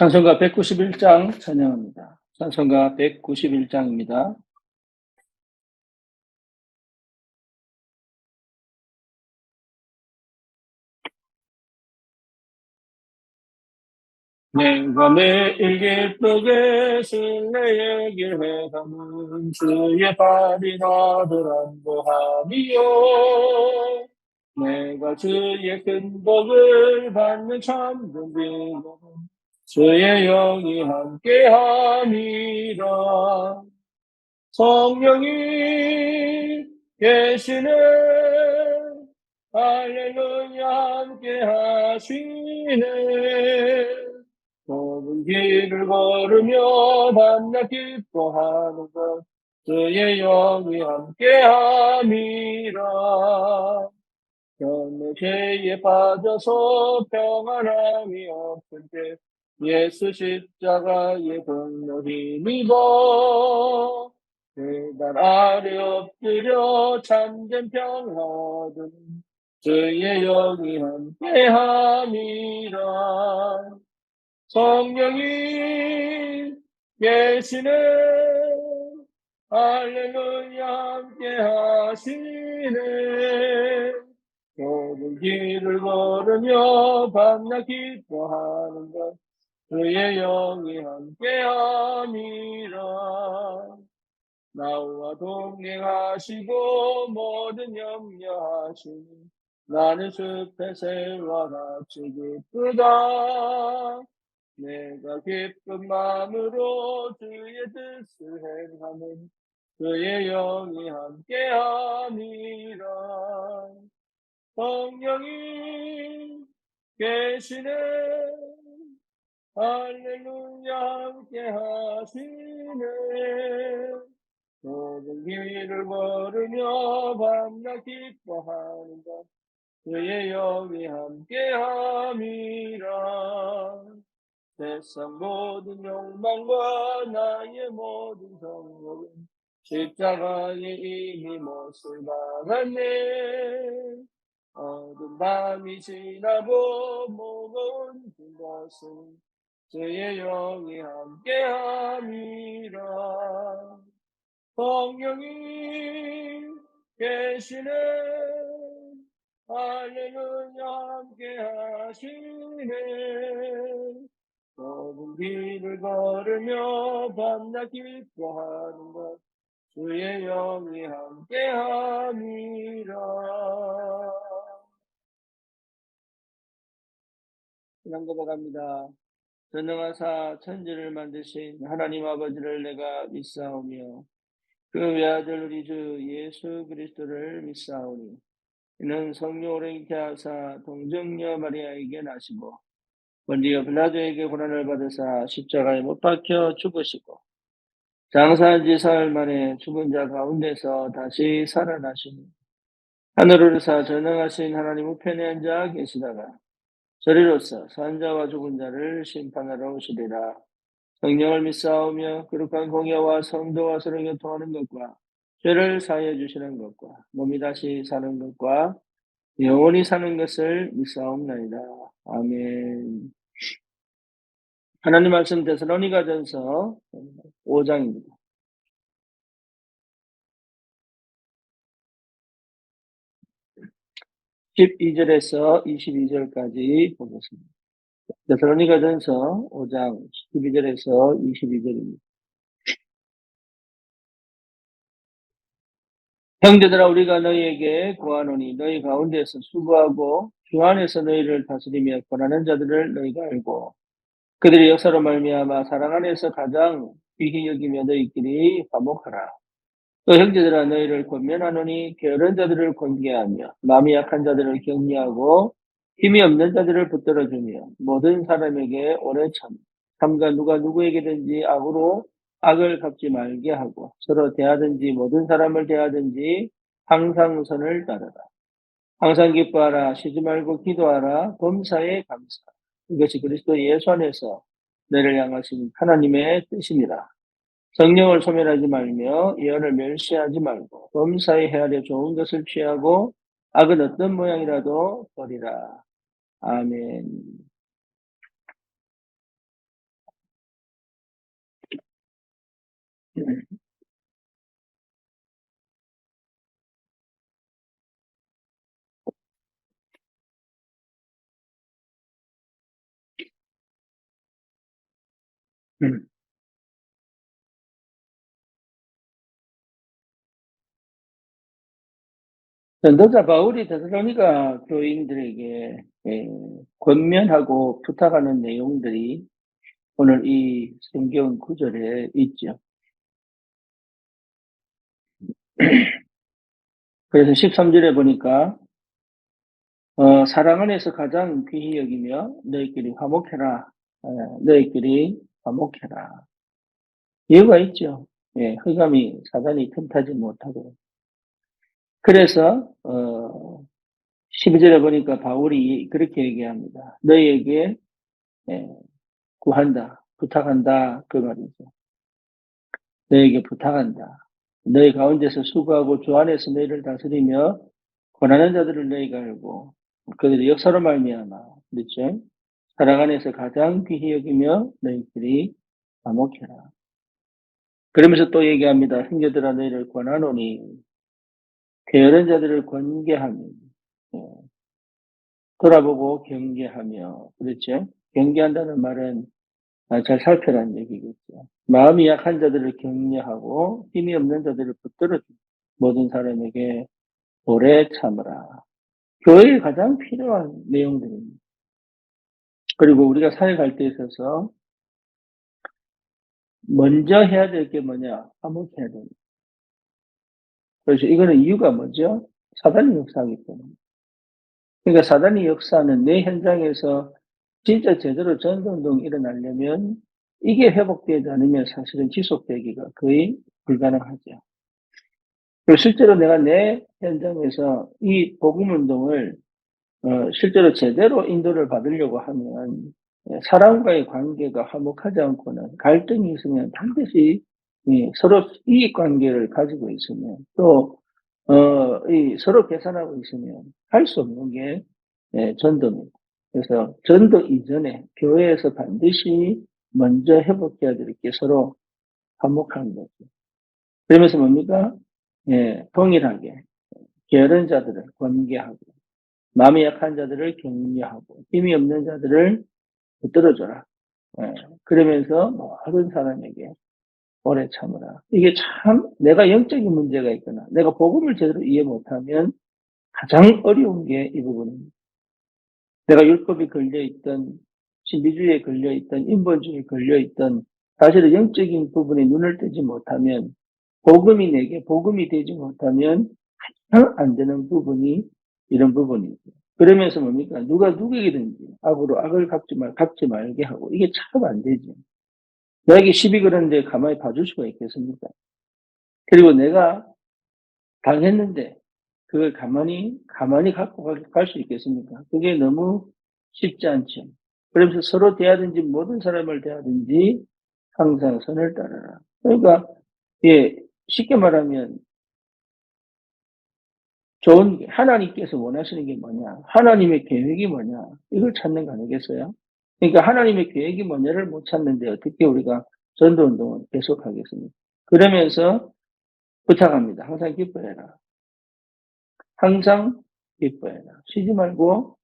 찬송가 191장 찬양합니다. 찬송가 191장입니다. 내가 매일 기쁘게 신뢰의 길에 가는 주의 발이 나를 안보하리요. 내가 주의 큰 복을 받는 참된 비는 주의 영이 함께함이라. 성령이 계시네. 할렐루야 함께 하시네. 좁은 길을 걸으며 만나 기뻐하는 것 주의 영이 함께 함이라. 변의 죄에 빠져서 평안함이 없을 때 예수 십자가의 공로 힘입어 계단 아래 엎드려 참된 평화 얻은 주의 영이 함께함이라. 성령이 계시네. 할렐루야 함께하시네. 좁은 길을 걸으며 밤낮 기뻐하는 것 주의 영이 함께함이라. 나와 동행하시고 모든 염려하시니 나는 숲의 새와 같이 기쁘다. 내가 기쁜 마음으로 주의 뜻을 행하는 주의 영이 함께함이라. 성령이 계시네. 할렐루야 함께하시네. 좁은 길을 걸으며 밤낮 기뻐하는 것 주의 영이 함께함이라. 세상 모든 욕망과 나의 모든 성욕은 십자가에 이미 못을 박았네. 어두운 밤이 지나고 무거운 것은 주의 영이 함께함이라. 성령이 계시네. 할렐루야 함께하시네. 좁은 길을 걸으며 밤낮 기뻐하는 것 주의 영이 함께함이라. 신앙 고백합니다. 전능하사 천지를 만드신 하나님 아버지를 내가 믿사오며 그 외아들 우리 주 예수 그리스도를 믿사오니 이는 성령으로 잉태하사 동정녀 마리아에게 나시고 본디오 빌라도에게 고난을 받으사 십자가에 못 박혀 죽으시고 장사한 지 사흘 만에 죽은 자 가운데서 다시 살아나시니 하늘으로서 전능하신 하나님 우편에 앉아 계시다가 저리로서 산자와 죽은 자를 심판하러 오시리라. 성령을 믿사오며 거룩한 공예와 성도와 서로 교통하는 것과 죄를 사하여 주시는 것과 몸이 다시 사는 것과 영원히 사는 것을 믿사옵나이다. 아멘. 하나님 말씀 데살로니가전서 5장입니다. 12절에서 22절까지 보겠습니다. 데살로니가전서 5장 12절에서 22절입니다. 형제들아 우리가 너희에게 구하노니 너희 가운데서 수고하고 주 안에서 너희를 다스리며 권하는 자들을 너희가 알고 그들의 역사로 말미암아 사랑 안에서 가장 귀히 여기며 너희끼리 화목하라. 또 형제들아 너희를 권면하노니 게으른 자들을 권계하며 마음이 약한 자들을 격려하고 힘이 없는 자들을 붙들어주며 모든 사람에게 오래 참 삼가 누가 누구에게든지 악으로 악을 갚지 말게 하고 서로 대하든지 모든 사람을 대하든지 항상 선을 따르라. 항상 기뻐하라. 쉬지 말고 기도하라. 범사에 감사. 이것이 그리스도 예수 안에서 너를 향하신 하나님의 뜻이니라. 성령을 소멸하지 말며 예언을 멸시하지 말고 범사에 헤아려 좋은 것을 취하고 악은 어떤 모양이라도 버리라. 아멘. 음. 전도자 바울이 데살로니가 교인들에게 권면하고 부탁하는 내용들이 오늘 이 성경 구절에 있죠. 그래서 13절에 보니까 사랑 안에서 가장 귀히 여기며 너희끼리 화목해라. 너희끼리 화목해라. 이유가 있죠. 흑암이 사단이 틈타지 못하고. 그래서 12절에 보니까 바울이 그렇게 얘기합니다. 너희에게 예, 구한다, 부탁한다 그 말이죠. 너희에게 부탁한다. 너희 가운데서 수고하고 주 안에서 너희를 다스리며 권하는 자들을 너희가 알고 그들의 역사로 말미암아 그렇죠? 사랑 안에서 가장 귀히 여기며 너희들이 화목해라. 그러면서 또 얘기합니다. 형제들아 너희를 권하노니 게으른 자들을 권계하며 예, 돌아보고 경계하며 그렇죠? 경계한다는 말은 잘 살펴라는 얘기겠죠. 마음이 약한 자들을 격려하고 힘이 없는 자들을 붙들어주고 모든 사람에게 오래 참으라. 교회에 가장 필요한 내용들입니다. 그리고 우리가 사역할 때 있어서 먼저 해야 될 게 뭐냐? 화목해야 됩니다. 그래서 이거는 이유가 뭐죠? 사단이 역사하기 때문에. 그러니까 사단이 역사하는 내 현장에서 진짜 제대로 전도운동이 일어나려면 이게 회복되지 않으면 사실은 지속되기가 거의 불가능하죠. 그리고 실제로 내가 내 현장에서 이 복음운동을 실제로 제대로 인도를 받으려고 하면 사람과의 관계가 화목하지 않고는 갈등이 있으면 반드시 서로 이익 관계를 가지고 있으면 또 서로 계산하고 있으면 할 수 없는 게 전도입니다. 그래서 전도 이전에 교회에서 반드시 먼저 회복해야 될 게 서로 화목한 거죠. 그러면서 뭡니까? 동일하게 게으른 자들을 권계하고 마음이 약한 자들을 격려하고 힘이 없는 자들을 붙들어줘라. 그러면서 모든 사람에게 오래 참으라. 이게 참 내가 영적인 문제가 있거나 내가 복음을 제대로 이해 못하면 가장 어려운 게 이 부분입니다. 내가 율법에 걸려있던 신비주의에 걸려있던 인본주의에 걸려있던 사실은 영적인 부분에 눈을 뜨지 못하면 복음이 내게 복음이 되지 못하면 가장 안 되는 부분이 이런 부분이죠. 그러면서 뭡니까? 누가 누구에게든지 악으로 악을 갚지 말게 하고 이게 참 안 되죠. 나에게 시비 걸었는데 가만히 봐줄 수가 있겠습니까? 그리고 내가 당했는데 그걸 가만히 갖고 갈 수 있겠습니까? 그게 너무 쉽지 않죠. 그러면서 서로 대하든지 모든 사람을 대하든지 항상 선을 따르라. 그러니까 쉽게 말하면 좋은 게 하나님께서 원하시는 게 뭐냐? 하나님의 계획이 뭐냐? 이걸 찾는 거 아니겠어요? 그러니까 하나님의 계획이 뭐냐를 못 찾는데 어떻게 우리가 전도 운동을 계속하겠습니까? 그러면서 부탁합니다. 항상 기뻐해라. 항상 기뻐해라. 쉬지 말고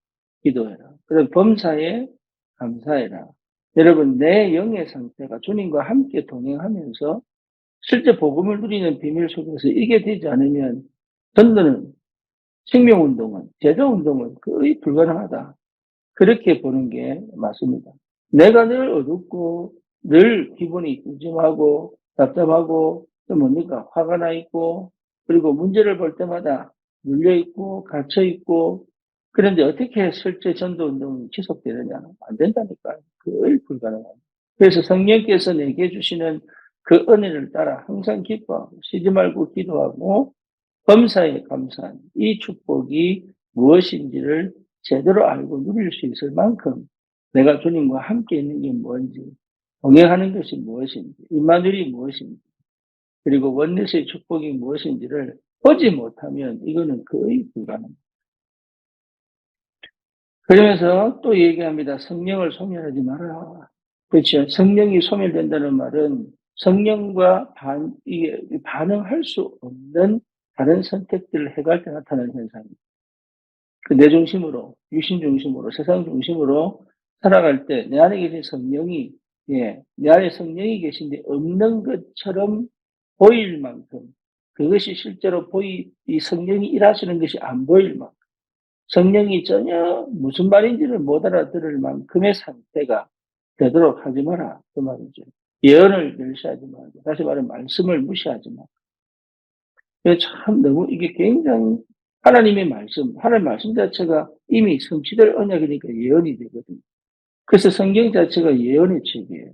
기도해라. 그리고 범사에 감사해라. 여러분, 내 영의 상태가 주님과 함께 동행하면서 실제 복음을 누리는 비밀 속에서 이게 되지 않으면 전도는 생명운동은, 제도운동은 거의 불가능하다. 그렇게 보는 게 맞습니다. 내가 늘 어둡고, 늘 기분이 찜찜하고, 답답하고, 또 뭡니까? 화가 나 있고, 그리고 문제를 볼 때마다 눌려있고, 갇혀있고, 그런데 어떻게 실제 전도운동이 지속되느냐? 안 된다니까요. 거의 불가능합니다. 그래서 성령께서 내게 주시는 그 은혜를 따라 항상 기뻐하고, 쉬지 말고 기도하고, 범사에 감사한 이 축복이 무엇인지를 제대로 알고 누릴 수 있을 만큼 내가 주님과 함께 있는 게 뭔지, 동행하는 것이 무엇인지, 임마누엘이 무엇인지, 그리고 원내스의 축복이 무엇인지를 보지 못하면 이거는 거의 불가능합니다. 그러면서 또 얘기합니다. 성령을 소멸하지 마라. 그렇죠. 성령이 소멸된다는 말은 성령과 이게 반응할 수 없는 다른 선택들을 해갈 때 나타나는 현상입니다. 내 중심으로, 유신 중심으로, 세상 중심으로 살아갈 때 내 안에 계신 성령이 예, 내 안에 성령이 계신데 없는 것처럼 보일 만큼 그것이 실제로 이 성령이 일하시는 것이 안 보일 만큼 성령이 전혀 무슨 말인지를 못 알아들을 만큼의 상태가 되도록 하지 마라. 그 말이죠. 예언을 멸시하지 말고, 다시 말하면 말씀을 무시하지 마. 참 너무 이게 굉장히 하나님의 말씀, 하나님의 말씀 자체가 이미 성취될 언약이니까 예언이 되거든요. 그래서 성경 자체가 예언의 책이에요.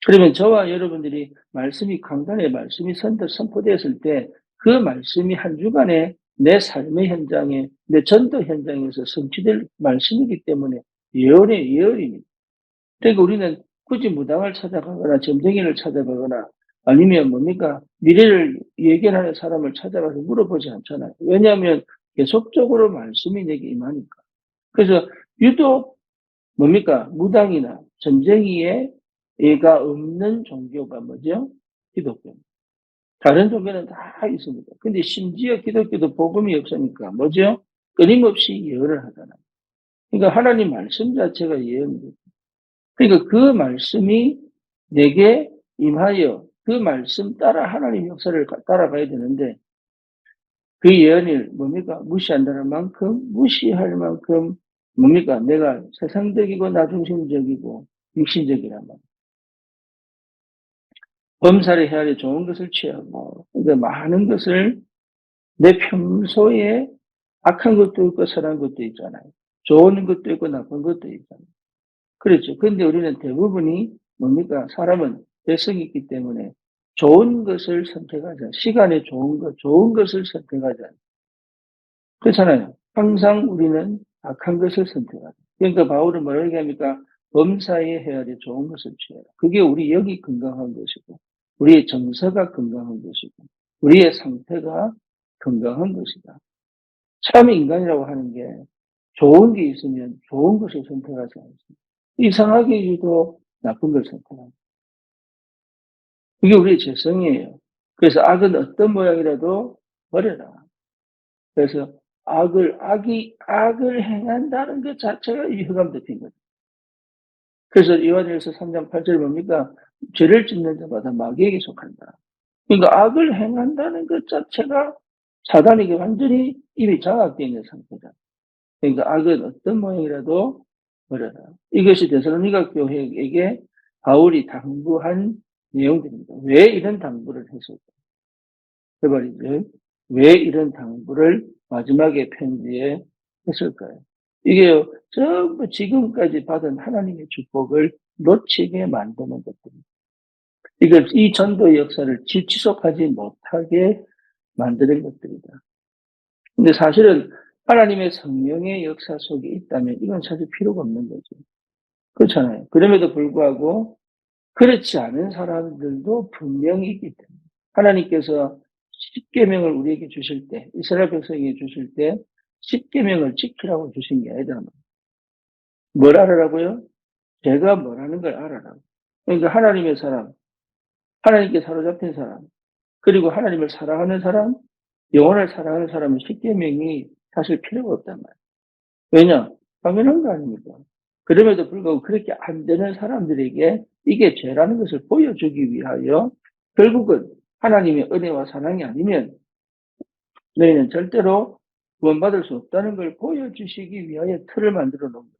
그러면 저와 여러분들이 말씀이 강단의 말씀이 선포되었을 때 그 말씀이 한 주간에 내 삶의 현장에, 내 전도 현장에서 성취될 말씀이기 때문에 예언의 예언입니다. 그러니까 우리는 굳이 무당을 찾아가거나 점쟁이를 찾아가거나 아니면 뭡니까 미래를 예견하는 사람을 찾아가서 물어보지 않잖아요. 왜냐하면 계속적으로 말씀이 내게 임하니까. 그래서 유독 뭡니까 무당이나 점쟁이의 애가 없는 종교가 뭐죠? 기독교입니다. 다른 종교는 다 있습니다. 근데 심지어 기독교도 복음이 없으니까 뭐죠? 끊임없이 예언을 하잖아요. 그러니까 하나님 말씀 자체가 예언입니다. 그러니까 그 말씀이 내게 임하여 그 말씀 따라 하나님 역사를 따라가야 되는데 그 예언을 뭡니까? 무시한다는 만큼 무시할 만큼 뭡니까? 내가 세상적이고 나중심적이고 육신적이란 말이야. 범사를 헤아려 좋은 것을 취하고 그러니까 많은 것을 내 평소에 악한 것도 있고 선한 것도 있잖아요. 좋은 것도 있고 나쁜 것도 있잖아요. 그렇죠. 근데 우리는 대부분이 뭡니까? 사람은 개성이 있기 때문에 좋은 것을 선택하자. 시간에 좋은 것을 선택하자. 그렇잖아요. 항상 우리는 악한 것을 선택하자. 그러니까 바울은 뭐라고 얘기합니까? 범사에 헤아려 좋은 것을 취해라. 그게 우리 영이 건강한 것이고, 우리의 정서가 건강한 것이고, 우리의 상태가 건강한 것이다. 참 인간이라고 하는 게 좋은 게 있으면 좋은 것을 선택하지 않습니다. 이상하게 유독 나쁜 걸 선택합니다. 이게 우리의 죄성이에요. 그래서 악은 어떤 모양이라도 버려라. 그래서 악을 행한다는 것 자체가 이 흑암 덮인 거죠. 그래서 요한일서 3장 8절 뭡니까? 죄를 짓는 자마다 마귀에게 속한다. 그러니까 악을 행한다는 것 자체가 사단에게 완전히 이미 장악되어 있는 상태다. 그러니까 악은 어떤 모양이라도 버려라. 이것이 데살로니가 교회에게 바울이 당부한 내용들입니다. 왜 이런 당부를 했을까? 그 말이죠. 왜 이런 당부를 마지막에 편지에 했을까요? 이게 전부 지금까지 받은 하나님의 축복을 놓치게 만드는 것들입니다. 이걸 이 전도의 역사를 지속하지 못하게 만드는 것들이다. 근데 사실은 하나님의 성령의 역사 속에 있다면 이건 사실 필요가 없는 거죠. 그렇잖아요. 그럼에도 불구하고 그렇지 않은 사람들도 분명히 있기 때문에 하나님께서 십계명을 우리에게 주실 때, 이스라엘 백성에게 주실 때 십계명을 지키라고 주신 게 아니라 뭘 알아라고요? 제가 뭐라는 걸 알아라. 그러니까 하나님의 사람, 하나님께 사로잡힌 사람, 그리고 하나님을 사랑하는 사람, 영혼을 사랑하는 사람은 십계명이 사실 필요가 없단 말이에요. 왜냐? 당연한 거 아닙니까? 그럼에도 불구하고 그렇게 안 되는 사람들에게 이게 죄라는 것을 보여주기 위하여 결국은 하나님의 은혜와 사랑이 아니면 너희는 절대로 구원받을 수 없다는 걸 보여주시기 위하여 틀을 만들어 놓은 거예요.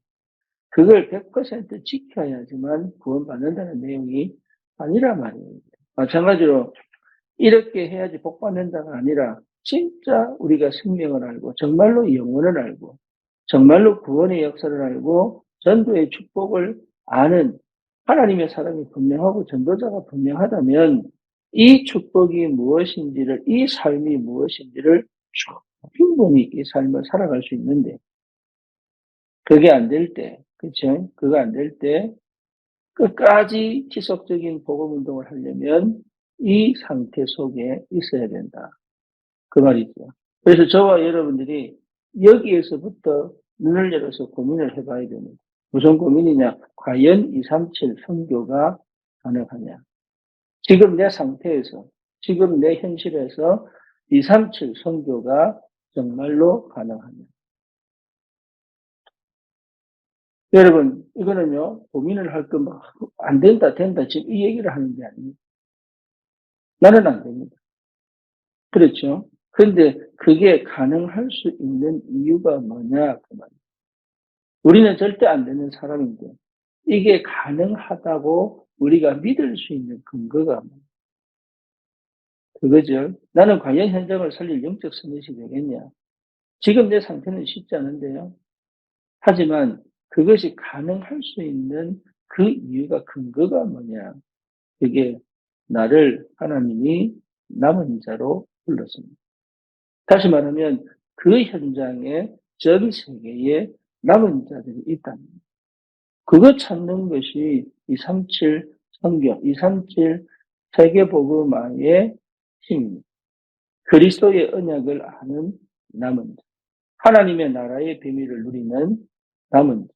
그걸 100% 지켜야지만 구원받는다는 내용이 아니라 말이에요. 마찬가지로 이렇게 해야지 복받는다가 아니라 진짜 우리가 생명을 알고 정말로 영혼을 알고 정말로 구원의 역사를 알고 전도의 축복을 아는 하나님의 사랑이 분명하고 전도자가 분명하다면 이 축복이 무엇인지를 이 삶이 무엇인지를 충분히 이 삶을 살아갈 수 있는데 그게 안 될 때, 그렇죠? 그거 안 될 때 끝까지 지속적인 복음 운동을 하려면 이 상태 속에 있어야 된다. 그 말이죠. 그래서 저와 여러분들이 여기에서부터 눈을 열어서 고민을 해봐야 됩니다. 무슨 고민이냐? 과연 237 선교가 가능하냐? 지금 내 상태에서, 지금 내 현실에서 237 선교가 정말로 가능하냐? 여러분, 이거는요, 고민을 할 거 막, 안 된다, 된다, 지금 이 얘기를 하는 게 아닙니다. 나는 안 됩니다. 그렇죠? 그런데 그게 가능할 수 있는 이유가 뭐냐, 그 말이에요. 우리는 절대 안 되는 사람인데, 이게 가능하다고 우리가 믿을 수 있는 근거가 뭐냐. 그거죠. 나는 과연 현장을 살릴 영적 스밋이 되겠냐. 지금 내 상태는 쉽지 않은데요. 하지만 그것이 가능할 수 있는 그 이유가 근거가 뭐냐. 그게 나를 하나님이 남은 자로 불렀습니다. 다시 말하면 그 현장에 전 세계에 남은 자들이 있답니다. 그거 찾는 것이 237 성경, 237 세계복음화의 힘입니다. 그리스도의 언약을 아는 남은 자. 하나님의 나라의 비밀을 누리는 남은 자.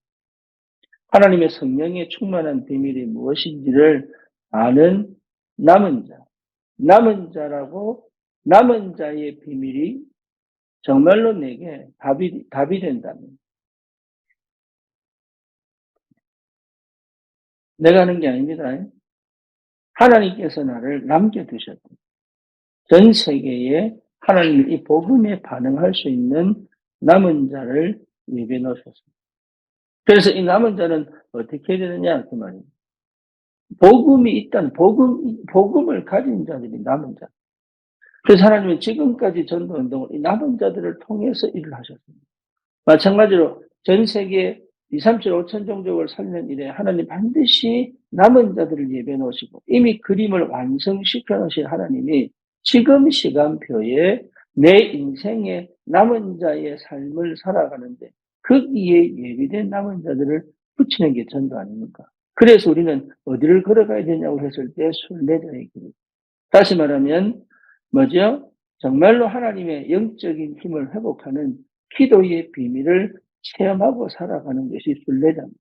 하나님의 성령의 충만한 비밀이 무엇인지를 아는 남은 자. 남은 자라고 남은 자의 비밀이 정말로 내게 답이 된다면 내가 하는 게 아닙니다. 하나님께서 나를 남겨두셨고 전 세계에 하나님의 이 복음에 반응할 수 있는 남은 자를 예배 놓으셨습니다. 그래서 이 남은 자는 어떻게 해야 되느냐 그 말입니다. 복음이 있다는 복음을 가진 자들이 남은 자. 그래서 하나님은 지금까지 전도 운동을 이 남은 자들을 통해서 일을 하셨습니다. 마찬가지로 전 세계 2, 3, 7, 5천 종족을 살리는 일에 하나님 반드시 남은 자들을 예배해 놓으시고 이미 그림을 완성시켜 놓으신 하나님이 지금 시간표에 내 인생의 남은 자의 삶을 살아가는데 거기에 예비된 남은 자들을 붙이는 게 전도 아닙니까? 그래서 우리는 어디를 걸어가야 되냐고 했을 때 순례자의 길. 다시 말하면 뭐죠? 정말로 하나님의 영적인 힘을 회복하는 기도의 비밀을 체험하고 살아가는 것이 순례자입니다.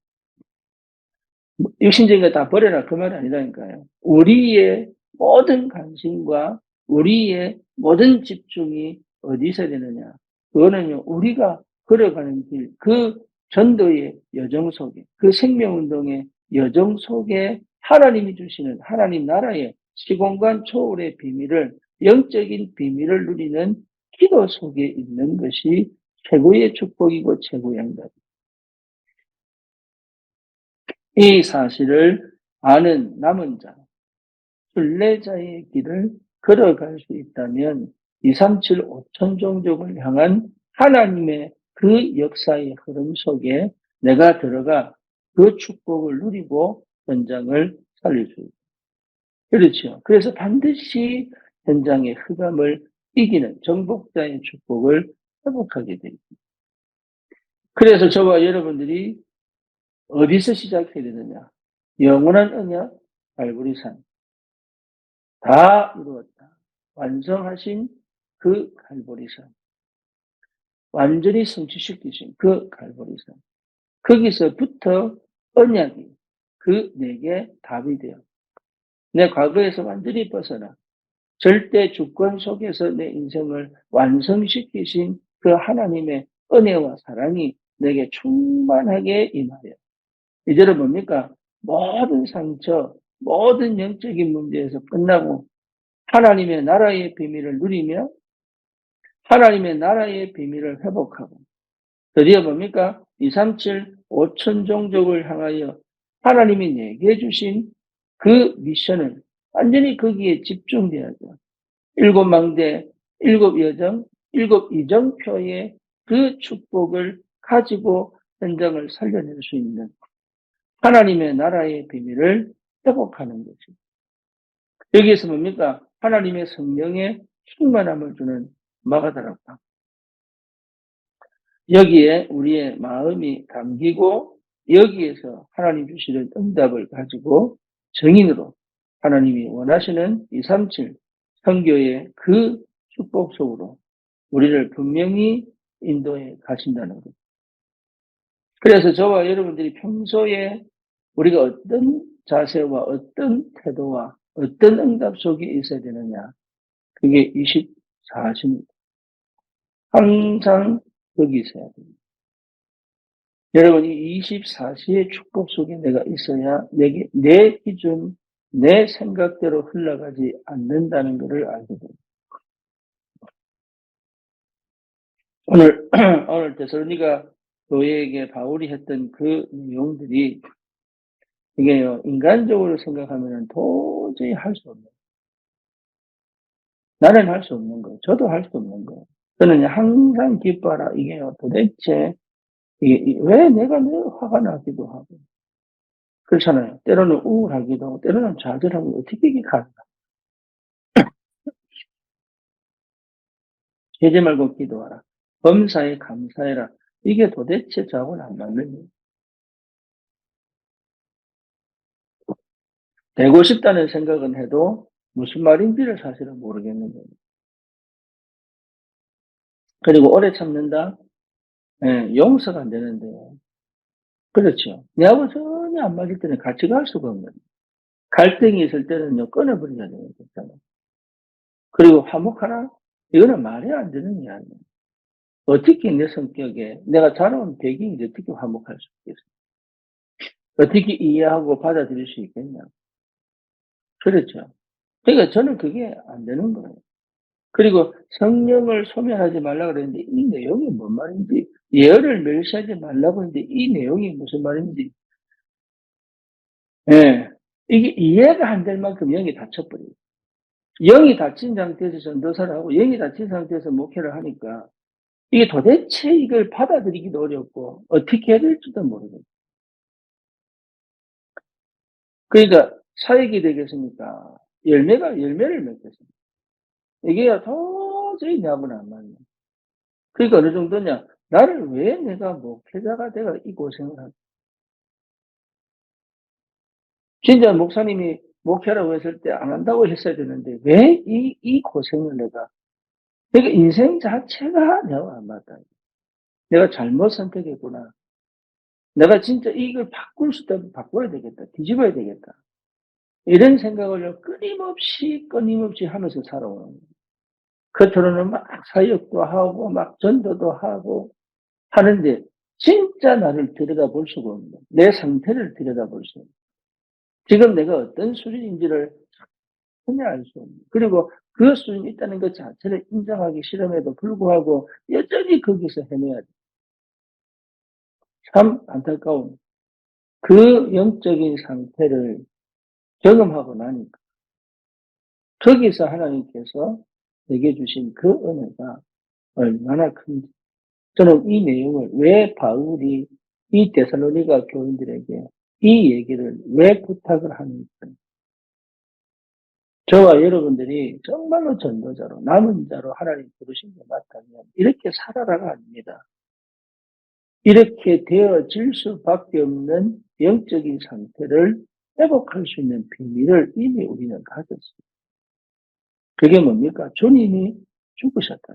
육신적인 거 다 버려라 그 말이 아니라니까요. 우리의 모든 관심과 우리의 모든 집중이 어디 있어야 되느냐. 그거는요, 우리가 걸어가는 길, 그 전도의 여정 속에, 그 생명운동의 여정 속에 하나님이 주시는 하나님 나라의 시공간 초월의 비밀을, 영적인 비밀을 누리는 기도 속에 있는 것이 최고의 축복이고 최고의 응답입니다. 이 사실을 아는 남은 자, 순례자의 길을 걸어갈 수 있다면 237, 5천 종족을 향한 하나님의 그 역사의 흐름 속에 내가 들어가 그 축복을 누리고 현장을 살릴 수 있다. 그렇죠. 그래서 반드시 현장의 흑암을 이기는 정복자의 축복을 회복하게 됩니다. 그래서 저와 여러분들이 어디서 시작해야 되느냐? 영원한 언약, 갈보리산. 다 이루었다. 완성하신 그 갈보리산. 완전히 성취시키신 그 갈보리산. 거기서부터 언약이 내게 답이 되어 내 과거에서 완전히 벗어나 절대 주권 속에서 내 인생을 완성시키신 그 하나님의 은혜와 사랑이 내게 충만하게 임하여 이제는 뭡니까? 모든 상처, 모든 영적인 문제에서 끝나고 하나님의 나라의 비밀을 누리며 하나님의 나라의 비밀을 회복하고 드디어 뭡니까? 237, 5천 종족을 향하여 하나님이 내게 주신 그 미션을 완전히 거기에 집중돼야죠. 일곱 망대, 일곱 여정, 일곱 이정표의 그 축복을 가지고 현장을 살려낼 수 있는 하나님의 나라의 비밀을 회복하는 거죠. 여기에서 뭡니까? 하나님의 성령의 충만함을 주는 마가다락방. 여기에 우리의 마음이 담기고 여기에서 하나님 주시는 응답을 가지고 정인으로 하나님이 원하시는 237 선교의 그 축복 속으로 우리를 분명히 인도해 가신다는 것. 그래서 저와 여러분들이 평소에 우리가 어떤 자세와 어떤 태도와 어떤 응답 속에 있어야 되느냐. 그게 24시입니다. 항상 거기 있어야 됩니다. 여러분, 이 24시의 축복 속에 내가 있어야 내 기준, 내 생각대로 흘러가지 않는다는 것을 알게 됩니다. 오늘, 오늘 데살로니가 교회에게 바울이 했던 그 내용들이 이게요, 인간적으로 생각하면 도저히 할 수 없는, 나는 할 수 없는 거, 저도 할 수 없는 거. 저는 항상 기뻐하라. 이게요, 도대체, 왜 내가 늘 화가 나기도 하고, 그렇잖아요. 때로는 우울하기도 하고, 때로는 좌절하고, 어떻게 이게 가능가? 죄지 말고 기도하라. 범사에 감사해라. 이게 도대체 저하고는 안 맞는 거예요. 되고 싶다는 생각은 해도 무슨 말인지를 사실은 모르겠는 거예요. 그리고 오래 참는다? 예, 용서가 안 되는데요. 그렇죠. 내하고 전혀 안 맞을 때는 같이 갈 수가 없는 거예요. 갈등이 있을 때는요, 끊어버려야 되는 거잖아요. 그리고 화목하라? 이거는 말이 안 되는 이야기예요. 어떻게 내 성격에, 내가 자라온 배경이 어떻게 화목할 수 있겠어요? 어떻게 이해하고 받아들일 수 있겠냐? 그렇죠. 그러니까 저는 그게 안 되는 거예요. 그리고 성령을 소멸하지 말라 그랬는데 이 내용이 뭔 말인지, 예언을 멸시하지 말라고 했는데 이 내용이 무슨 말인지, 예. 이게 이해가 안 될 만큼 영이 닫혀버려요. 영이 닫힌 상태에서 전도사를 하고 영이 닫힌 상태에서 목회를 하니까 이게 도대체 이걸 받아들이기도 어렵고 어떻게 해야 될지도 모르겠어요. 그러니까 사역이 되겠습니까? 열매를 맺겠습니까? 이게 도저히 나하고는 안 맞네. 그러니까 어느 정도냐? 나를 왜 내가 목회자가 내가 이 고생을 하지? 진짜 목사님이 목회라고 했을 때 안 한다고 했어야 되는데 왜 이 고생을 내가? 그러니까 인생 자체가 내가 안 맞다. 내가 잘못 선택했구나. 내가 진짜 이걸 바꿀 수 있다면 바꿔야 되겠다. 뒤집어야 되겠다. 이런 생각을 끊임없이 하면서 살아오는 거예요. 겉으로는 막 사역도 하고 막 전도도 하고 하는데 진짜 나를 들여다볼 수가 없는 거예요. 내 상태를 들여다볼 수 없는 거예요. 지금 내가 어떤 수준인지를 전혀 알 수 없는 거예요. 그리고 그 수준이 있다는 것 자체를 인정하기 싫음에도 불구하고 여전히 거기서 헤매야 돼. 참 안타까운 그 영적인 상태를 경험하고 나니까 거기서 하나님께서 내게 주신 그 은혜가 얼마나 큰지. 저는 이 내용을 왜 바울이 이 데살로니가 교인들에게 이 얘기를 왜 부탁을 하는지, 저와 여러분들이 정말로 전도자로 남은 자로 하나님 부르신 게 맞다면 이렇게 살아라가 아닙니다. 이렇게 되어질 수밖에 없는 영적인 상태를 회복할 수 있는 비밀을 이미 우리는 가졌습니다. 그게 뭡니까? 주님이 죽으셨다.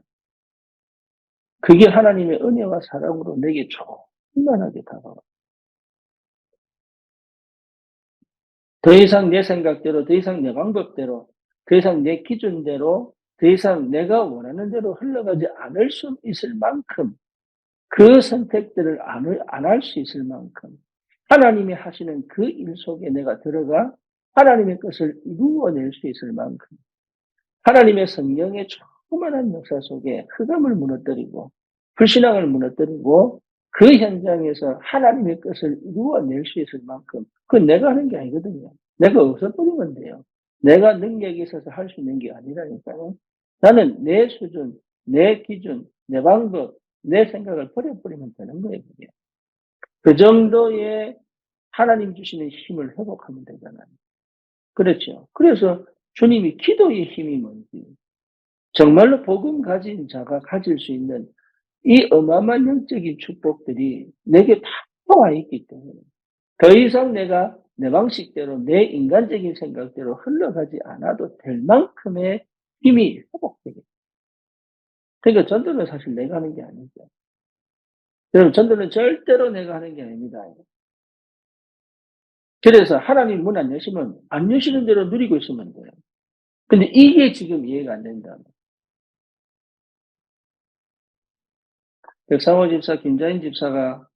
그게 하나님의 은혜와 사랑으로 내게 충만하게 다가와. 더 이상 내 생각대로, 더 이상 내 방법대로, 더 이상 내 기준대로, 더 이상 내가 원하는 대로 흘러가지 않을 수 있을 만큼, 그 선택들을 안 할 수 있을 만큼, 하나님이 하시는 그 일 속에 내가 들어가 하나님의 것을 이루어낼 수 있을 만큼, 하나님의 성령의 충만한 역사 속에 흑암을 무너뜨리고 불신앙을 무너뜨리고 그 현장에서 하나님의 것을 이루어낼 수 있을 만큼 그건 내가 하는 게 아니거든요. 내가 없어버리면 돼요. 내가 능력이 있어서 할 수 있는 게 아니라니까요. 나는 내 수준, 내 기준, 내 방법, 내 생각을 버려버리면 되는 거예요. 그게. 그 정도의 하나님 주시는 힘을 회복하면 되잖아요. 그렇죠. 그래서 주님이 기도의 힘이 뭔지, 정말로 복음 가진 자가 가질 수 있는 이 어마어마한 영적인 축복들이 내게 다 와 있기 때문에 더 이상 내가 내 방식대로 내 인간적인 생각대로 흘러가지 않아도 될 만큼의 힘이 회복되게. 그러니까 전도는 사실 내가 하는 게 아니죠. 여러분, 전도는 절대로 내가 하는 게 아닙니다. 그래서 하나님 문 안 여시면 안 여시는 대로 누리고 있으면 돼요. 근데 이게 지금 이해가 안 된다. 백상호 집사, 김자인 집사가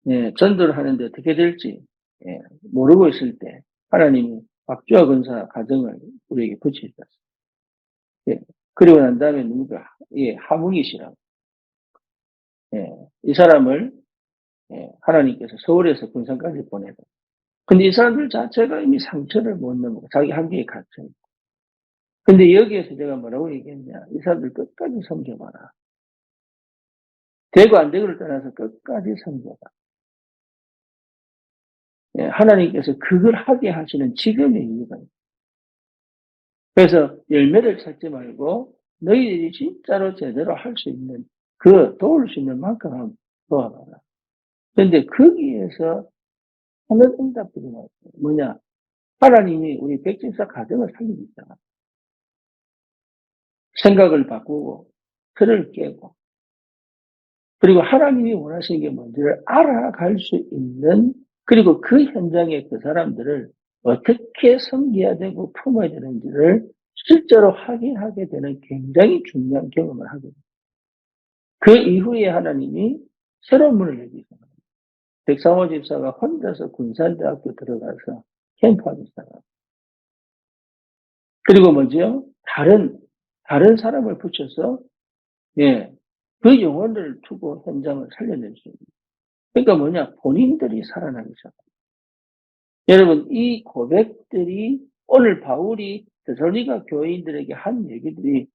예, 전도를 하는데 어떻게 될지 예, 모르고 있을 때 하나님이 박주아 권사 가정을 우리에게 붙이셨어요. 예, 그리고 난 다음에 누가 예, 하뭉이시라고 예, 이 사람을 예, 하나님께서 서울에서 군산까지 보내고 근데 이 사람들 자체가 이미 상처를 못 넘고 자기 한계에 갇혀 있고 근데 여기에서 제가 뭐라고 얘기했냐 이 사람들 끝까지 섬겨봐라 되고 안 되고를 떠나서 끝까지 섬겨봐 예, 하나님께서 그걸 하게 하시는 지금의 이유가 있어요. 그래서 열매를 찾지 말고 너희들이 진짜로 제대로 할 수 있는 그 도울 수 있는 만큼 한번 도와봐라. 그런데 거기에서 하는 응답들이 나왔어요. 뭐냐? 하나님이 우리 백진사 가정을 살리고 있잖아. 생각을 바꾸고 틀을 깨고 그리고 하나님이 원하시는 게 뭔지를 알아갈 수 있는 그리고 그 현장에 그 사람들을 어떻게 섬겨야 되고 품어야 되는지를 실제로 확인하게 되는 굉장히 중요한 경험을 하게 됩니다. 그 이후에 하나님이 새로운 문을 열기시작합니다. 백상호 집사가 혼자서 군산대학교 들어가서 캠프하기 시작합니다. 그리고 뭐지요? 다른 사람을 붙여서 예, 그 영혼을 두고 현장을 살려낼 수 있는. 그러니까 뭐냐? 본인들이 살아나기 시작합니다. 여러분, 이 고백들이 오늘 바울이 데살로니가 교인들에게 한 얘기들이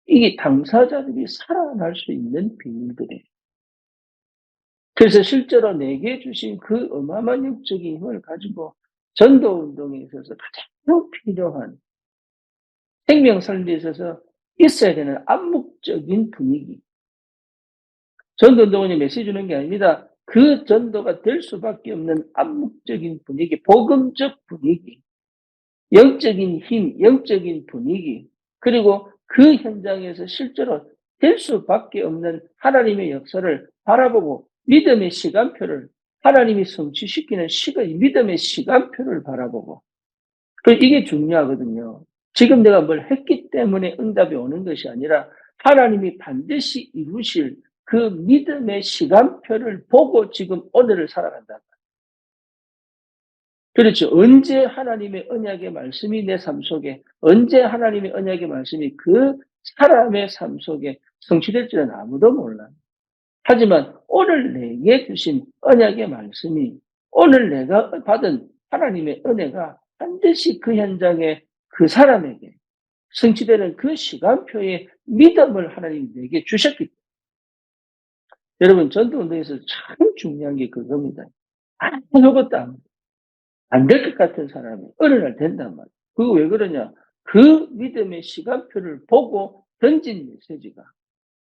이게 당사자들이 살아날 수 있는 비밀들이에요. 그래서 실제로 내게 주신 그 어마어마한 영적인 힘을 가지고 전도 운동에 있어서 가장 필요한 생명 살리에 있어서 있어야 되는 암묵적인 분위기. 전도 운동원이 메시지 주는 게 아닙니다. 그 전도가 될 수밖에 없는 암묵적인 분위기, 복음적 분위기, 영적인 힘, 영적인 분위기, 그리고 그 현장에서 실제로 될 수밖에 없는 하나님의 역사를 바라보고 믿음의 시간표를 하나님이 성취시키는 믿음의 시간표를 바라보고 이게 중요하거든요. 지금 내가 뭘 했기 때문에 응답이 오는 것이 아니라 하나님이 반드시 이루실 그 믿음의 시간표를 보고 지금 오늘을 살아간다. 그렇죠. 언제 하나님의 언약의 말씀이 내 삶 속에, 언제 하나님의 언약의 말씀이 그 사람의 삶 속에 성취될지는 아무도 몰라요. 하지만 오늘 내게 주신 언약의 말씀이 오늘 내가 받은 하나님의 은혜가 반드시 그 현장에 그 사람에게 성취되는 그 시간표의 믿음을 하나님이 내게 주셨기 때문에 여러분 전도운동에서 참 중요한 게 그겁니다. 아무것도 안 될 것 같은 사람이 어느 날 된단 말이에요. 그거 왜 그러냐? 그 믿음의 시간표를 보고 던진 메시지가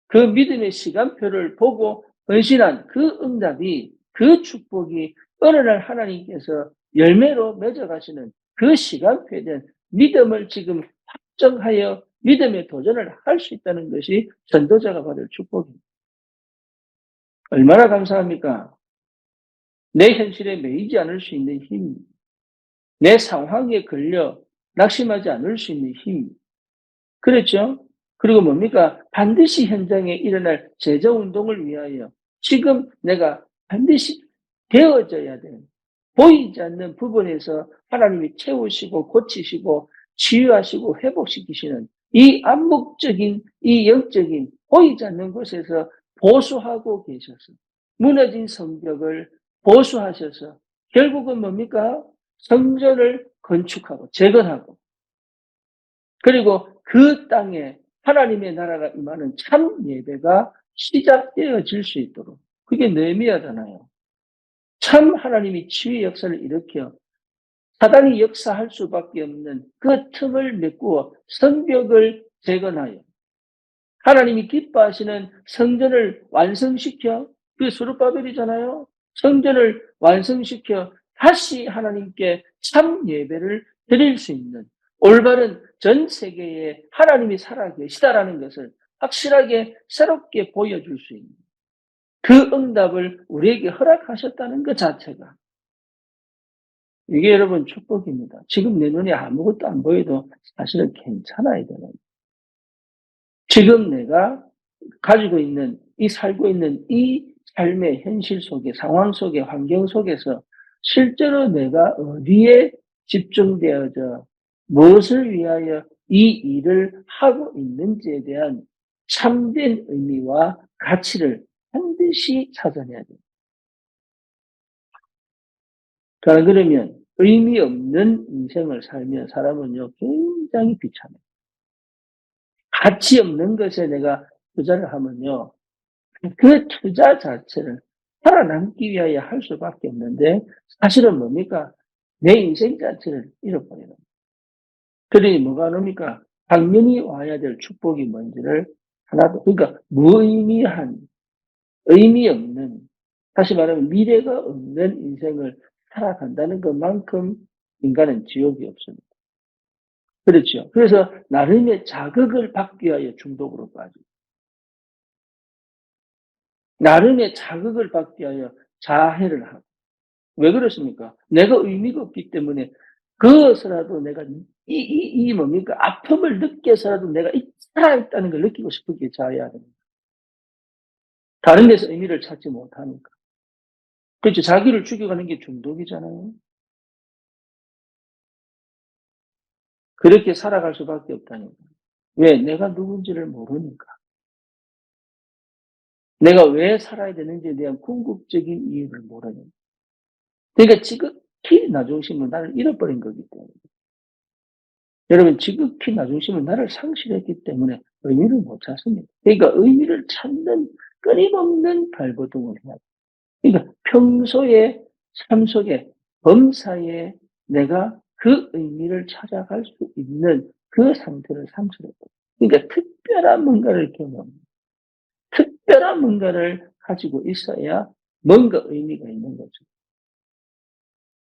그 믿음의 시간표를 보고 헌신한 그 응답이 그 축복이 어느 날 하나님께서 열매로 맺어가시는 그 시간표에 대한 믿음을 지금 확정하여 믿음의 도전을 할 수 있다는 것이 전도자가 받을 축복입니다. 얼마나 감사합니까? 내 현실에 매이지 않을 수 있는 힘, 내 상황에 걸려 낙심하지 않을 수 있는 힘, 그렇죠? 그리고 뭡니까? 반드시 현장에 일어날 제자운동을 위하여 지금 내가 반드시 되어져야 되는 보이지 않는 부분에서 하나님이 채우시고 고치시고 치유하시고 회복시키시는 이 암묵적인 이 영적인 보이지 않는 곳에서 보수하고 계셔서 무너진 성벽을 보수하셔서 결국은 뭡니까? 성전을 건축하고 재건하고 그리고 그 땅에 하나님의 나라가 임하는 참 예배가 시작되어질 수 있도록 그게 느헤미야잖아요. 참 하나님이 치유의 역사를 일으켜 사단이 역사할 수밖에 없는 그 틈을 메꾸어 성벽을 재건하여 하나님이 기뻐하시는 성전을 완성시켜 그 수르바벨이잖아요. 성전을 완성시켜 다시 하나님께 참 예배를 드릴 수 있는 올바른 전 세계에 하나님이 살아계시다라는 것을 확실하게 새롭게 보여줄 수 있는 그 응답을 우리에게 허락하셨다는 것 자체가 이게 여러분 축복입니다. 지금 내 눈에 아무것도 안 보여도 사실은 괜찮아야 되는 지금 내가 가지고 있는 살고 있는 이 삶의 현실 속에, 상황 속에, 환경 속에서 실제로 내가 어디에 집중되어져 무엇을 위하여 이 일을 하고 있는지에 대한 참된 의미와 가치를 반드시 찾아내야 돼요. 그러면 의미 없는 인생을 살면 사람은요, 굉장히 비참해요. 가치 없는 것에 내가 투자를 하면요, 그 투자 자체를 살아남기 위하여 할 수밖에 없는데, 사실은 뭡니까? 내 인생 자체를 잃어버리는 거예요. 그러니 뭐가 옵니까? 당연히 와야 될 축복이 뭔지를 하나도, 그러니까 무의미한, 의미 없는, 다시 말하면 미래가 없는 인생을 살아간다는 것만큼 인간은 지옥이 없습니다. 그렇죠. 그래서 나름의 자극을 받기 위하여 중독으로 빠지고, 나름의 자극을 받기 위하여 자해를 하고. 왜 그렇습니까? 내가 의미가 없기 때문에 그것이라도 내가 뭡니까? 아픔을 느껴서라도 내가 살아있다는 걸 느끼고 싶었기에 자해해야 됩니다. 다른 데서 의미를 찾지 못하니까. 그렇죠. 자기를 죽여가는 게 중독이잖아요. 그렇게 살아갈 수밖에 없다니까. 왜? 내가 누군지를 모르니까. 내가 왜 살아야 되는지에 대한 궁극적인 이유를 모르니까. 그러니까 지극히 나중심은 나를 잃어버린 거기 때문에. 여러분, 지극히 나중심은 나를 상실했기 때문에 의미를 못 찾습니다. 그러니까 의미를 찾는 끊임없는 발버둥을 해야 돼요. 그러니까 평소에 삶 속에 범사에 내가 그 의미를 찾아갈 수 있는 그 상태를 상실했거든요. 그러니까 특별한 뭔가를 경험, 특별한 뭔가를 가지고 있어야 뭔가 의미가 있는 거죠.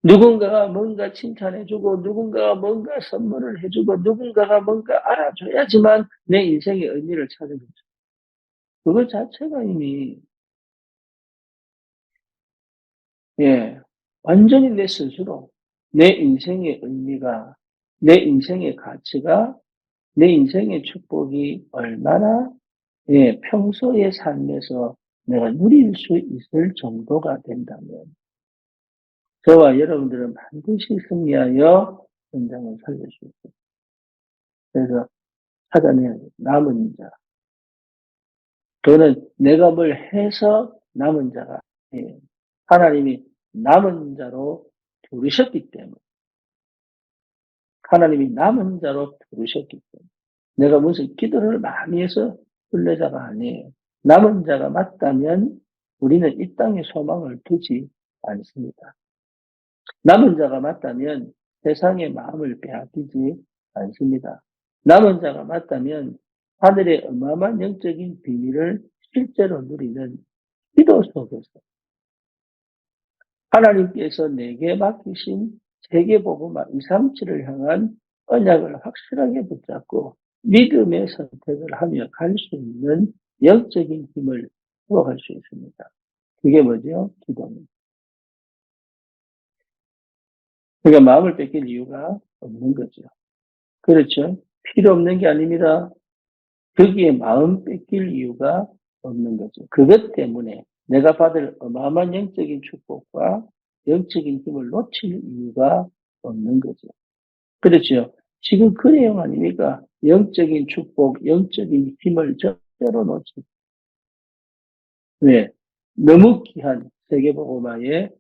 누군가가 뭔가 칭찬해주고, 누군가가 뭔가 선물을 해주고, 누군가가 뭔가 알아줘야지만 내 인생의 의미를 찾는 거죠. 그것 자체가 이미, 예, 완전히 내 스스로, 내 인생의 의미가, 내 인생의 가치가, 내 인생의 축복이 얼마나, 예, 평소의 삶에서 내가 누릴 수 있을 정도가 된다면, 저와 여러분들은 반드시 승리하여 현장을 살릴 수 있습니다. 그래서 찾아내야 돼요. 남은 자. 그거는 내가 뭘 해서 남은 자가 아니에요. 하나님이 남은 자로 부르셨기 때문에. 하나님이 남은 자로 부르셨기 때문에. 내가 무슨 기도를 많이 해서 순례자가 아니에요. 남은 자가 맞다면 우리는 이 땅에 소망을 두지 않습니다. 남은 자가 맞다면 세상의 마음을 빼앗기지 않습니다. 남은 자가 맞다면 하늘의 어마어마한 영적인 비밀을 실제로 누리는 기도 속에서 하나님께서 내게 맡기신 세계복음화 237을 향한 언약을 확실하게 붙잡고 믿음의 선택을 하며 갈 수 있는 영적인 힘을 회복할 수 있습니다. 그게 뭐죠? 기도입니다. 그러니까 마음을 뺏길 이유가 없는 거죠. 그렇죠? 필요 없는 게 아닙니다. 거기에 마음 뺏길 이유가 없는 거죠. 그것 때문에 내가 받을 어마어마한 영적인 축복과 영적인 힘을 놓칠 이유가 없는 거죠. 그렇죠. 지금 그 내용 아닙니까? 영적인 축복, 영적인 힘을 절대로 놓치. 왜? 너무 귀한 세계복음화의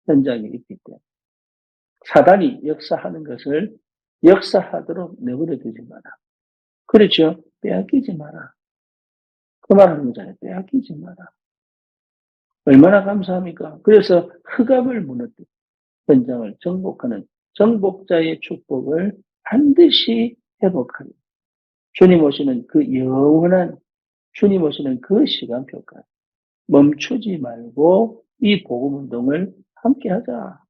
현장에 있기 때문에. 사단이 역사하는 것을 역사하도록 내버려 두지 마라. 그렇죠. 빼앗기지 마라. 그 말하는 거잖아요. 빼앗기지 마라. 얼마나 감사합니까? 그래서 흑암을 무너뜨린 현장을 정복하는 정복자의 축복을 반드시 회복하는 주님 오시는 그 영원한 주님 오시는 그 시간표까지 멈추지 말고 이 복음 운동을 함께 하자.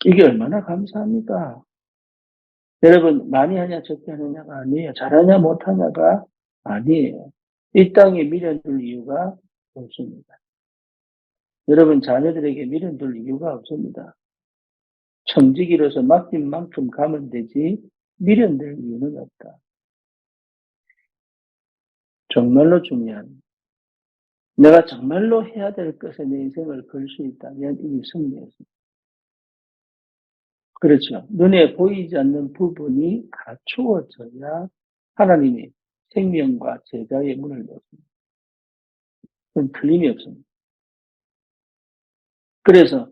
이게 얼마나 감사합니까? 여러분, 많이 하냐 적게 하느냐가 아니에요. 잘하냐 못하냐가 아니에요. 이 땅에 미련 둘 이유가 없습니다. 여러분, 자녀들에게 미련 둘 이유가 없습니다. 청지기로서 맡긴 만큼 가면 되지 미련될 이유는 없다. 정말로 중요한 내가 정말로 해야 될 것에 내 인생을 걸 수 있다면 이미 승리했습니다. 그렇죠. 눈에 보이지 않는 부분이 갖추어져야 하나님이 생명과 제자의 문을 열습니다. 그건 틀림이 없습니다. 그래서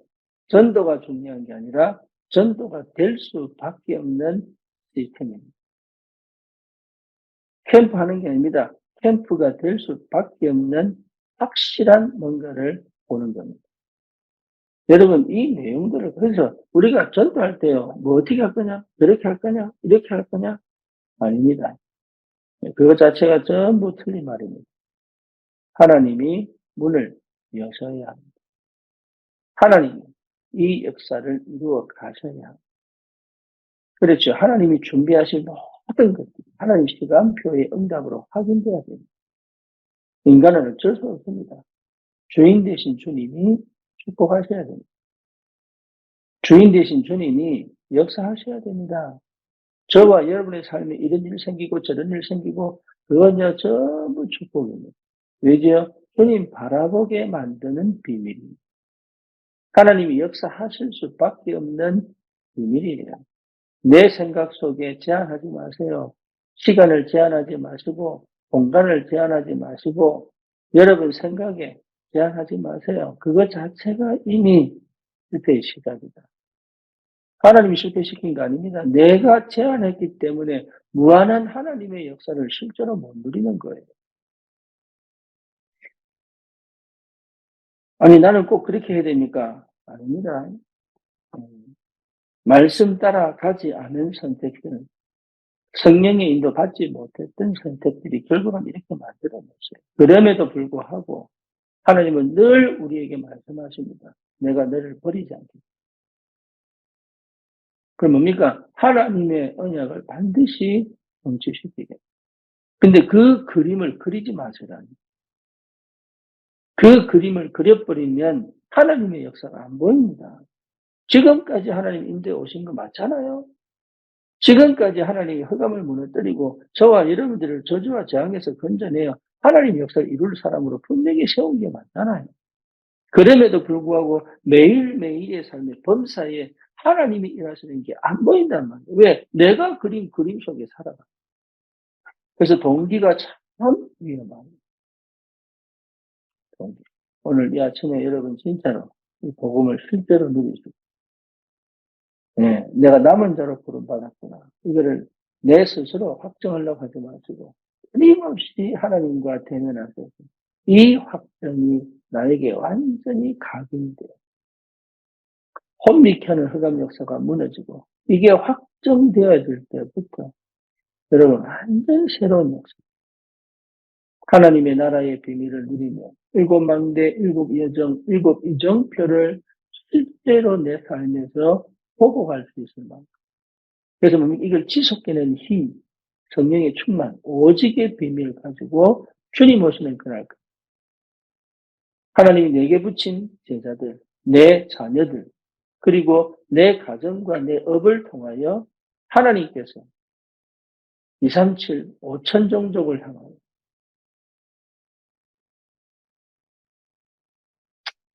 전도가 중요한 게 아니라 전도가 될 수밖에 없는 시스템입니다. 캠프하는 게 아닙니다. 캠프가 될 수밖에 없는 확실한 뭔가를 보는 겁니다. 여러분, 이 내용들을, 그래서 우리가 전도할 때요, 뭐 어떻게 할 거냐, 저렇게 할 거냐, 이렇게 할 거냐, 아닙니다. 그것 자체가 전부 틀린 말입니다. 하나님이 문을 여셔야 합니다. 하나님이 이 역사를 이루어 가셔야 합니다. 그렇죠. 하나님이 준비하신 모든 것들이 하나님 시간표의 응답으로 확인돼야 됩니다. 인간은 어쩔 수 없습니다. 주인 되신 주님이 축복하셔야 됩니다. 주인 되신 주님이 역사하셔야 됩니다. 저와 여러분의 삶에 이런 일 생기고 저런 일 생기고 그건요 전부 축복입니다. 왜죠? 주님 바라보게 만드는 비밀입니다. 하나님이 역사하실 수밖에 없는 비밀이에요. 내 생각 속에 제한하지 마세요. 시간을 제한하지 마시고 공간을 제한하지 마시고 여러분 생각에 제한하지 마세요. 그것 자체가 이미 실패의 시작이다. 하나님이 실패시킨 거 아닙니다. 내가 제한했기 때문에 무한한 하나님의 역사를 실제로 못 누리는 거예요. 아니 나는 꼭 그렇게 해야 됩니까? 아닙니다. 말씀 따라 가지 않은 선택들은 성령의 인도 받지 못했던 선택들이 결국은 이렇게 만들어냈어요. 그럼에도 불구하고 하나님은 늘 우리에게 말씀하십니다. 내가 너를 버리지 않겠다. 그럼 뭡니까? 하나님의 언약을 반드시 성취시키게. 근데 그 그림을 그리지 마시라니. 그 그림을 그려버리면 하나님의 역사가 안 보입니다. 지금까지 하나님 인도에 오신 거 맞잖아요. 지금까지 하나님이 흑암을 무너뜨리고 저와 여러분들을 저주와 재앙에서 건져내어 하나님 역사를 이룰 사람으로 분명히 세운 게 맞잖아요. 그럼에도 불구하고 매일매일의 삶의 범사에 하나님이 일하시는 게 안 보인단 말이에요. 왜? 내가 그린 그림 속에 살아가. 그래서 동기가 참 위험합니다. 동기. 오늘 이 아침에 여러분 진짜로 이 복음을 실제로 누리시고, 네, 내가 남은 자로 부름받았구나. 이거를 내 스스로 확정하려고 하지 마시고, 끊임없이 하나님과 대면하셔서 이 확정이 나에게 완전히 각인돼요. 혼미케 하는 흑암 역사가 무너지고, 이게 확정되어질 때부터 여러분 완전 새로운 역사. 하나님의 나라의 비밀을 누리며 일곱 망대, 일곱 여정, 일곱 이정표를 실제로 내 삶에서 보고 갈 수 있을 만큼. 그래서 이걸 지속해낸 힘, 성령의 충만, 오직의 비밀을 가지고 주님 오시는 그날, 하나님이 내게 붙인 제자들, 내 자녀들, 그리고 내 가정과 내 업을 통하여 하나님께서 237, 5천 종족을 향하여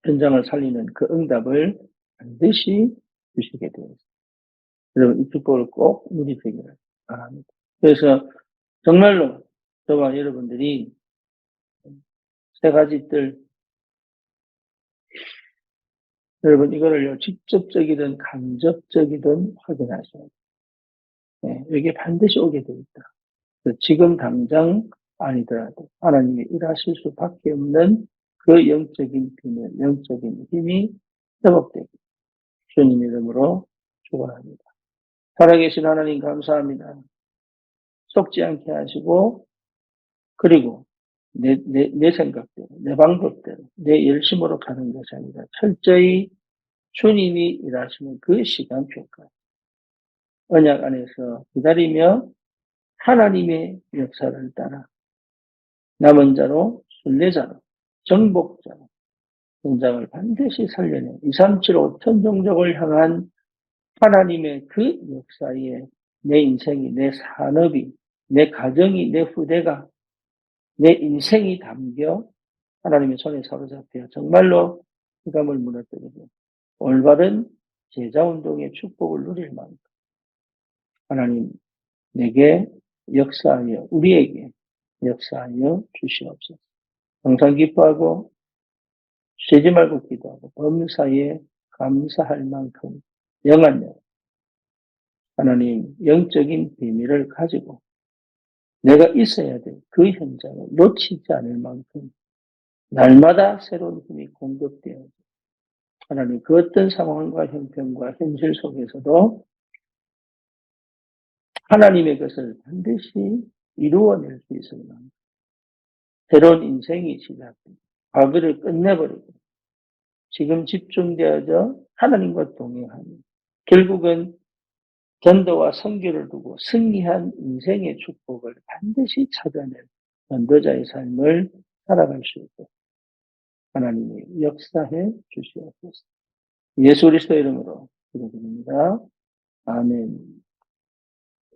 현장을 살리는 그 응답을 반드시 주시게 되었습니다. 여러분, 이 축복을 꼭 누리시기를 바랍니다. 그래서 정말로 저와 여러분들이 세 가지 뜰, 여러분 이거를요, 직접적이든 간접적이든 확인하셔야 돼요. 네, 여기에 반드시 오게 되어 있다. 지금 당장 아니더라도 하나님이 일하실 수밖에 없는 그 영적인 비밀, 영적인 힘이 회복되기 주님 이름으로 축원합니다. 살아계신 하나님 감사합니다. 속지 않게 하시고 그리고 내 생각대로, 내 방법대로, 내 열심으로 가는 것이 아니라 철저히 주님이 일하시는 그 시간표까지 언약 안에서 기다리며 하나님의 역사를 따라 남은 자로, 순례자로, 정복자로 현장을 반드시 살려내 237, 5천 종족을 향한 하나님의 그 역사에 내 인생이, 내 산업이, 내 가정이, 내 후대가, 내 인생이 담겨 하나님의 손에 사로잡혀 정말로 흑암을 무너뜨리고 올바른 제자운동의 축복을 누릴 만큼 하나님 내게 역사하여 우리에게 역사하여 주시옵소서. 항상 기뻐하고 쉬지 말고 기도하고 범사에 감사할 만큼 영안여 하나님 영적인 비밀을 가지고 내가 있어야 될 그 현장을 놓치지 않을 만큼 날마다 새로운 힘이 공급되어 하나님 그 어떤 상황과 형편과 현실 속에서도 하나님의 것을 반드시 이루어낼 수 있을 만큼 새로운 인생이 시작됩니다. 과거를 끝내버리고 지금 집중되어져 하나님과 동행하는 결국은 전도와 선교를 두고 승리한 인생의 축복을 반드시 찾아낼 전도자의 삶을 살아갈 수 있도록 하나님이 역사해 주시옵소서. 예수 그리스도 이름으로 기도드립니다. 아멘.